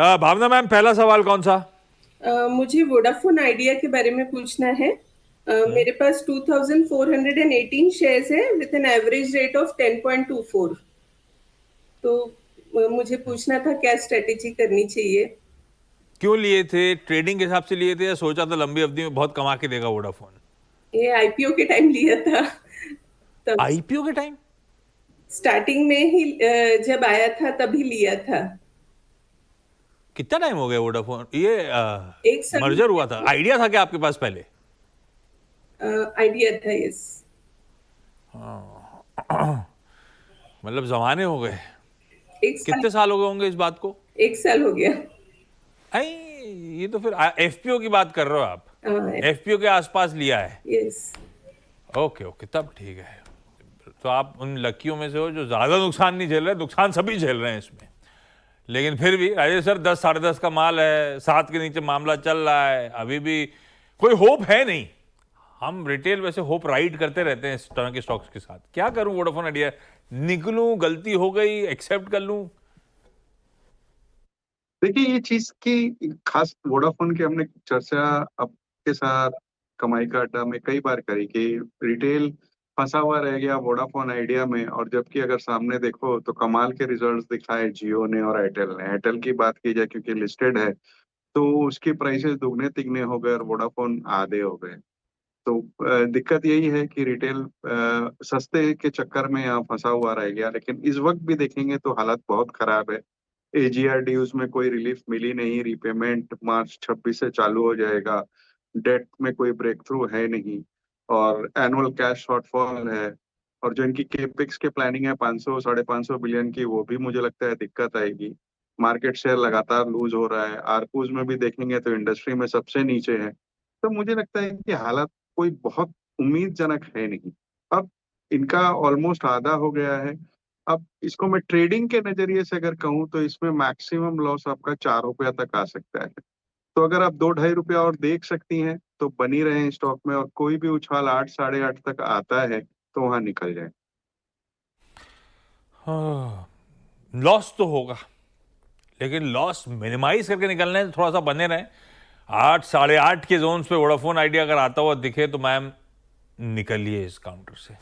भावना ma'am, पहला सवाल कौन सा? मुझे वोडाफोन आइडिया के बारे में पूछना है। हम्म। मेरे पास 2418 शेयर्स है with an average rate of 10.24। तो मुझे पूछना था क्या स्ट्रेटेजी करनी चाहिए। क्यों लिए थे? ट्रेडिंग के हिसाब से लिए थे या सोचा था लंबी अवधि में बहुत कमा के देगा वोडाफोन? ये आईपीओ के टाइम लिया था। तब आईपीओ के टाइम? स्टार्टिंग में ही जब आया था तभी लिया था। कितना टाइम हो गया वोडाफोन ये एक साल हो मर्जर हुआ था? गया। आइडिया था क्या आपके पास पहले? आइडिया था, यस। मतलब जमाने हो गए। एक साल। कितने साल हो गए होंगे इस बात को? एक साल हो गया। आई, ये तो फिर एफपीओ की बात कर रहे हो आप? हाँ। एफपीओ के आसपास लिया है? यस। ओके ओके, तब ठीक है। तो आप उन लक्कियों में से हो जो ज्यादा नुकसान नहीं झेल रहे। नुकसान सभी झेल रहे हैं इसमें। लेकिन फिर भी अजय सर, 10 साढ़े 10 का माल है, 7 के नीचे मामला चल रहा है, अभी भी कोई होप है नहीं। हम रिटेल वैसे होप राइड करते रहते हैं इस तरह के स्टॉक्स के साथ। क्या करूं वोडाफोन आइडिया? निकलूं, गलती हो गई, एक्सेप्ट कर लूं? देखिए, ये चीज की खास वोडाफोन की हमने चर्चा आपके साथ कमाई का अड्डा में कई बार करी कि रिटेल फंसा हुआ रह गया वोडाफोन आइडिया में। और जबकि अगर सामने देखो तो कमाल के रिजल्ट्स दिखाए जियो ने और एयरटेल ने। एयरटेल की बात की जाए क्योंकि लिस्टेड है, तो उसकी प्राइसेस दुगने तिगने हो गए और वोडाफोन आधे हो गए। तो दिक्कत यही है कि रिटेल सस्ते के चक्कर में यहाँ फंसा हुआ रह गया। लेकिन इस वक्त भी देखेंगे तो हालत बहुत खराब है। एजीआर ड्यूज में कोई रिलीफ मिली नहीं। रीपेमेंट मार्च 26 से चालू हो जाएगा। डेट में कोई ब्रेक थ्रू है नहीं। और एनुअल कैश शॉर्टफॉल है। और जो इनकी केपेक्स के प्लानिंग है 500 550 बिलियन की, वो भी मुझे लगता है दिक्कत आएगी। मार्केट शेयर लगातार लूज हो रहा है। आरकूज में भी देखेंगे तो इंडस्ट्री में सबसे नीचे है। तो मुझे लगता है कि हालात कोई बहुत उम्मीदजनक है नहीं। अब इनका ऑलमोस्ट आधा हो गया है। अब इसको मैं ट्रेडिंग के नजरिए से अगर कहूँ तो इसमें मैक्सिमम लॉस आपका 4 रुपया तक आ सकता है। तो अगर आप 2 ढाई रुपया और देख सकती हैं तो बनी रहे स्टॉक में, और कोई भी उछाल 8 साढ़े 8 तक आता है तो वहां निकल जाए। लॉस तो होगा, लेकिन लॉस मिनिमाइज करके निकलना है तो थोड़ा सा बने रहें। 8 साढ़े 8 के जोन पे वोडाफोन आइडिया अगर आता हुआ दिखे तो मैम निकलिए इस काउंटर से।